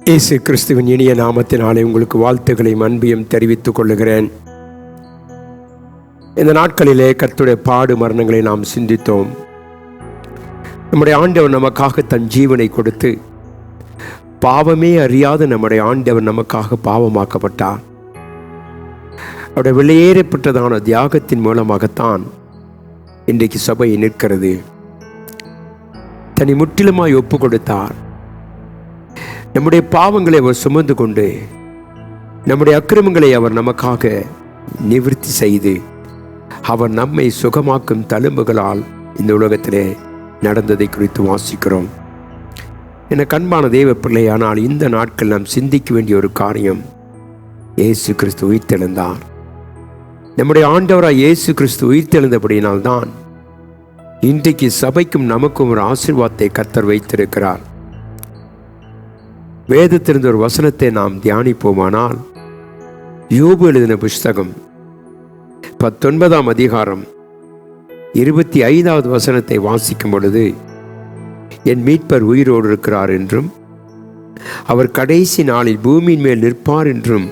இயேசு கிறிஸ்துவின் இனிய நாமத்தினாலே உங்களுக்கு வாழ்த்துக்களையும் அன்பையும் தெரிவித்துக் கொள்ளுகிறேன். இந்த நாட்களிலே கர்த்தருடைய பாடு மரணங்களை நாம் சிந்தித்தோம். நம்முடைய ஆண்டவர் நமக்காக தன் ஜீவனை கொடுத்து, பாவமே அறியாத நம்முடைய ஆண்டவர் நமக்காக பாவமாக்கப்பட்டார். அவருடைய வெளியேறப்பட்டதான தியாகத்தின் மூலமாகத்தான் இன்றைக்கு சபை நிற்கிறது. தன்னை முற்றிலுமாய் ஒப்பு கொடுத்தார். நம்முடைய பாவங்களை அவர் சுமந்து கொண்டு, நம்முடைய அக்கிரமங்களை அவர் நமக்காக நிவர்த்தி செய்து, அவர் நம்மை சுகமாக்கும் தழும்புகளால் இந்த உலகத்திலே நடந்ததை குறித்து வாசிக்கிறோம். எனக்கு அன்பான தேவ பிள்ளை, ஆனால் இந்த நாட்கள் நாம் சிந்திக்க வேண்டிய ஒரு காரியம், இயேசு கிறிஸ்து உயிர்த்தெழுந்தார். நம்முடைய ஆண்டவராய் இயேசு கிறிஸ்து உயிர்த்தெழுந்தபடியினால்தான் இன்றைக்கு சபைக்கும் நமக்கும் ஒரு ஆசீர்வாதத்தை கர்த்தர் வைத்திருக்கிறார். வேதத்திலிருந்து ஒரு வசனத்தை நாம் தியானிப்போமானால், யோபு எழுதின புஸ்தகம் 19ஆம் அதிகாரம் 25வது வசனத்தை வாசிக்கும் பொழுது, என் மீட்பர் உயிரோடு இருக்கிறார் என்றும் அவர் கடைசி நாளில் பூமியின் மேல் நிற்பார் என்றும்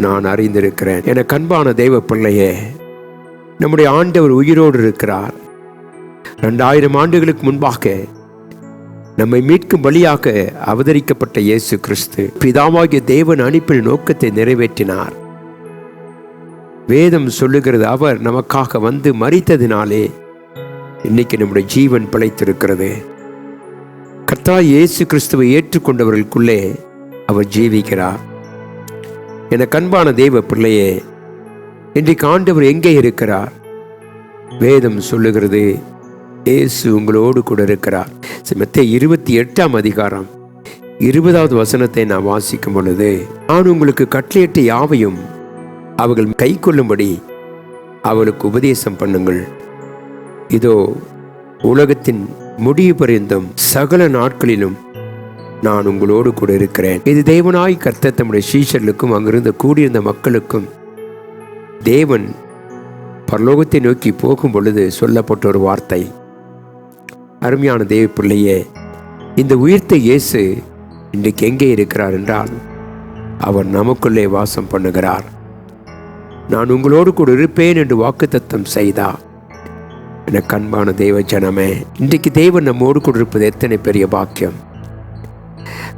நான் அறிந்திருக்கிறேன். என அன்பான தெய்வ பிள்ளையே, நம்முடைய ஆண்டவர் உயிரோடு இருக்கிறார். 2000 ஆண்டுகளுக்கு முன்பாக நம்மை மீட்கும் வழியாக அவதரிக்கப்பட்ட இயேசு கிறிஸ்து பிதாவாகிய தேவன் அனுப்பின நோக்கத்தை நிறைவேற்றினார். வேதம் சொல்லுகிறது, அவர் நமக்காக வந்து மரித்ததினாலே இன்னைக்கு நம்முடைய ஜீவன் பிழைத்திருக்கிறது. கர்த்தராகிய இயேசு கிறிஸ்துவை ஏற்றுக்கொண்டவர்களுக்குள்ளே அவர் ஜீவிக்கிறார். என அன்பான தேவ பிள்ளையே, இன்றைக்கு ஆண்டவர் எங்கே இருக்கிறார்? வேதம் சொல்லுகிறது, இயேசு உங்களோடு கூட இருக்கிறார். மத்தேயு 28ஆம் அதிகாரம் 20வது வசனத்தை நான் வாசிக்கும் பொழுது, நான் உங்களுக்கு கட்டளையிட்ட யாவையும் அவர்கள் கை கொள்ளும்படி அவளுக்கு உபதேசம் பண்ணுங்கள். இதோ உலகத்தின் முடிவு பரியந்தம் சகல நாட்களிலும் நான் உங்களோடு கூட இருக்கிறேன். இது தேவனாய் கர்த்தர் தம்முடைய சீஷர்களுக்கும் அங்கிருந்த கூடியிருந்த மக்களுக்கும் தேவன் பரலோகத்தை நோக்கி போகும் பொழுது சொல்லப்பட்ட ஒரு வார்த்தை. அருமையான தேவ பிள்ளையே, இந்த உயிர்த்த இயேசு இன்றைக்கு எங்கே இருக்கிறார் என்றால், அவர் நமக்குள்ளே வாசம் பண்ணுகிறார். நான் உங்களோடு கூட இருப்பேன் என்று வாக்குத்தத்தம் செய்தார். எனக்கு அன்பான தேவ ஜனமே, இன்றைக்கு தேவன் நம்மோடு கூட இருப்பது எத்தனை பெரிய பாக்கியம்.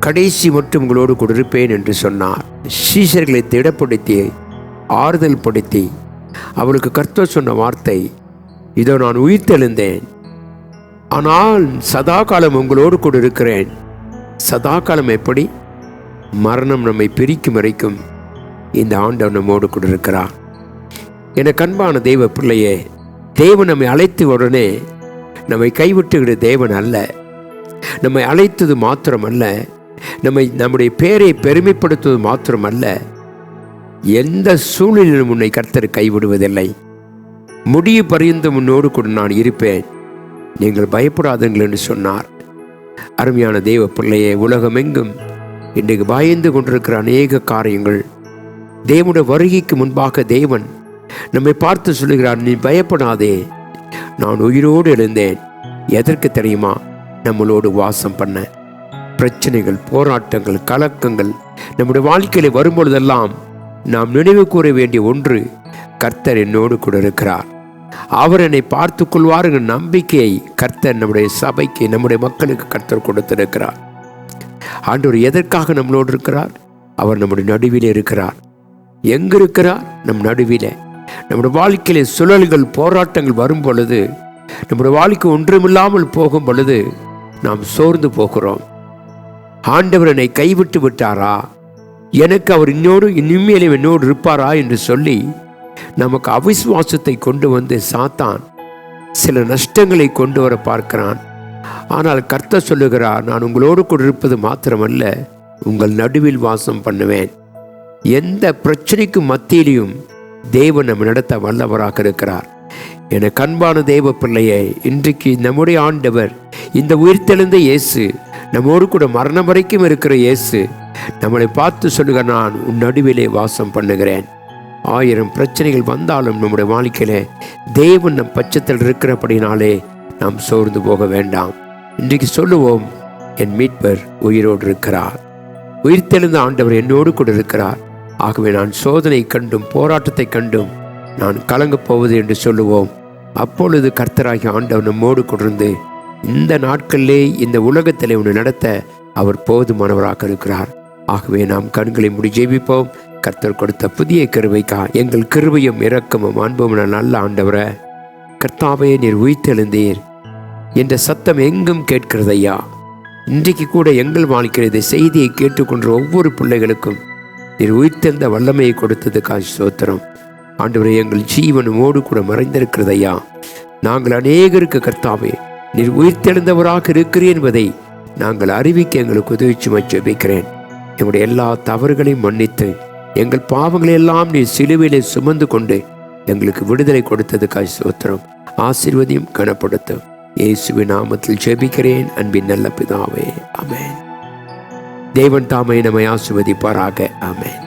கடைசி மட்டும் உங்களோடு கூட இருப்பேன் என்று சொன்னார். சீஷர்களை திடப்படுத்தி ஆறுதல் படுத்தி அவளுக்கு கர்த்தர் சொன்ன வார்த்தை, இதோ நான் உயிர்த்தெழுந்தேன், ஆனால் சதா காலம் உங்களோடு கூட இருக்கிறேன். சதா காலம் எப்படி? மரணம் நம்மை பிரிக்கும் வரைக்கும் இந்த ஆண்டவர் நம்மோடு கூட இருக்கிறார். எனக்கு அன்பான தெய்வ பிள்ளையே, தேவன் நம்மை அழைத்த உடனே நம்மை கைவிட்டுகிற தேவன் அல்ல. நம்மை அழைத்தது மாத்திரமல்ல, நம்முடைய பேரை பெருமைப்படுத்துவது மாத்திரமல்ல, எந்த சூழ்நிலையிலும் உன்னை கர்த்தர் கைவிடுவதில்லை. முடிவு பரியந்த முன்னோடு கூட நான் இருப்பேன், நீங்கள் பயப்படாதுங்கள் என்று சொன்னார். அருமையான தேவ பிள்ளையே, உலகமெங்கும் இன்றைக்கு பயந்து கொண்டிருக்கிற அநேக காரியங்கள், தேவனுடைய வருகைக்கு முன்பாக தேவன் நம்மை பார்த்து சொல்லுகிறார், நீ பயப்படாதே, நான் உயிரோடு எழுந்தேன். எதற்கு தெரியுமா? நம்மளோடு வாசம் பண்ண. பிரச்சனைகள், போராட்டங்கள், கலக்கங்கள் நம்முடைய வாழ்க்கையில் வரும்பொழுதெல்லாம் நாம் நினைவு கூற வேண்டிய ஒன்று, கர்த்தர் என்னோடு கூட இருக்கிறார், அவர் என்னை பார்த்து கொள்வாருங்கிற நம்பிக்கையை கர்த்தர் நம்முடைய சபைக்கு, நம்முடைய மக்களுக்கு கர்த்தர் கொடுத்திருக்கிறார். ஆண்டவர் எதற்காக நம்மளோடு இருக்கிறார்? அவர் நம்முடைய நடுவிலே இருக்கிறார். எங்க இருக்கிறார்? நம் நடுவிலே. நம்முடைய வாழ்க்கையிலே சுழல்கள், போராட்டங்கள் வரும் பொழுது, நம்முடைய வாழ்க்கை ஒன்றுமில்லாமல் போகும் பொழுது நாம் சோர்ந்து போகிறோம். ஆண்டவர் என்னை கைவிட்டு விட்டாரா, எனக்கு அவர் இனிமேலும் என்னோடு இருப்பாரா என்று சொல்லி நமக்கு அவிசுவாசத்தை கொண்டு வந்து சாத்தான் சில நஷ்டங்களை கொண்டு வர பார்க்கிறான். ஆனால் கர்த்தர் சொல்லுகிறார், நான் உங்களோடு கூட இருப்பது மாத்திரமல்ல, உங்கள் நடுவில் வாசம் பண்ணுவேன். எந்த பிரச்சனைக்கும் மத்தியிலையும் தேவன் நம்ம நடத்த வல்லவராக இருக்கிறார். என அன்பான தேவ பிள்ளையை, இன்றைக்கு நம்முடைய ஆண்டவர், இந்த உயிர்த்தெழுந்த இயேசு, நம்மோடு கூட மரணம் வரைக்கும் இருக்கிற இயேசு நம்மளை பார்த்து சொல்லுகிறார், நான் உன் நடுவிலே வாசம் பண்ணுகிறேன். 1000 பிரச்சனைகள் வந்தாலும் நம்முடைய வாழ்க்கையில தேவன் நம் பட்சத்தில் இருக்கிறபடினாலே நாம் சோர்ந்து போக வேண்டாம். இன்றைக்கு சொல்லுவோம், என் மீட்பர் உயிரோடு இருக்கிறார். உயிர்த்தெழுந்த ஆண்டவர் என்னோடு கூட இருக்கிறார். ஆகவே நான் சோதனை கண்டும் போராட்டத்தை கண்டும் நான் கலங்கப் போவது என்று சொல்லுவோம். அப்பொழுது கர்த்தராகிய ஆண்டவர் நம்மோடு கொண்டிருந்து இந்த நாட்களிலே இந்த உலகத்திலே உன்னை நடத்த அவர் போதுமானவராக இருக்கிறார். ஆகவே நாம் கண்களை மூடி ஜெபிப்போம். கர்த்தர் கொடுத்த புதிய கிருபைக்கா எங்கள் கிருபையும் இரக்கமும் அன்பும் நல்ல ஆண்டவரே, கர்த்தாவே நீர் உயிர்த்தெழுந்தீர் என்ற சத்தம் எங்கும் கேட்கிறது ஐயா. இன்றைக்கு கூட எங்கள் வாழ்க்கையில் செய்தியை கேட்டுக்கொண்ட ஒவ்வொரு பிள்ளைகளுக்கும் நீர் உயிர்த்தெழுந்த வல்லமையை கொடுத்ததுக்காக ஸ்தோத்திரம் ஆண்டவரே. எங்கள் ஜீவனமோடு கூட மறைந்திருக்கிறது ஐயா. நாங்கள் அநேகருக்கு கர்த்தாவே நீர் உயிர்த்தெழுந்தவராக இருக்கிறேன் என்பதை நாங்கள் அறிவிக்க எங்களுக்கு உதவி ஜெபிக்கிறேன். எங்களுடைய எல்லா தவறுகளையும் மன்னித்து எங்கள் பாவங்களை எல்லாம் நீர் சிலுவையிலே சுமந்து கொண்டு எங்களுக்கு விடுதலை கொடுத்ததுக்காக ஸ்தோத்திரம். ஆசீர்வதியும் கனப்படுத்தும் இயேசுவின் நாமத்தில் ஜெபிக்கிறேன் அன்பின் நல்ல பிதாவே, ஆமென். தேவன் தாமே நம்மை ஆசீர்வதிப்பாராக, ஆமென்.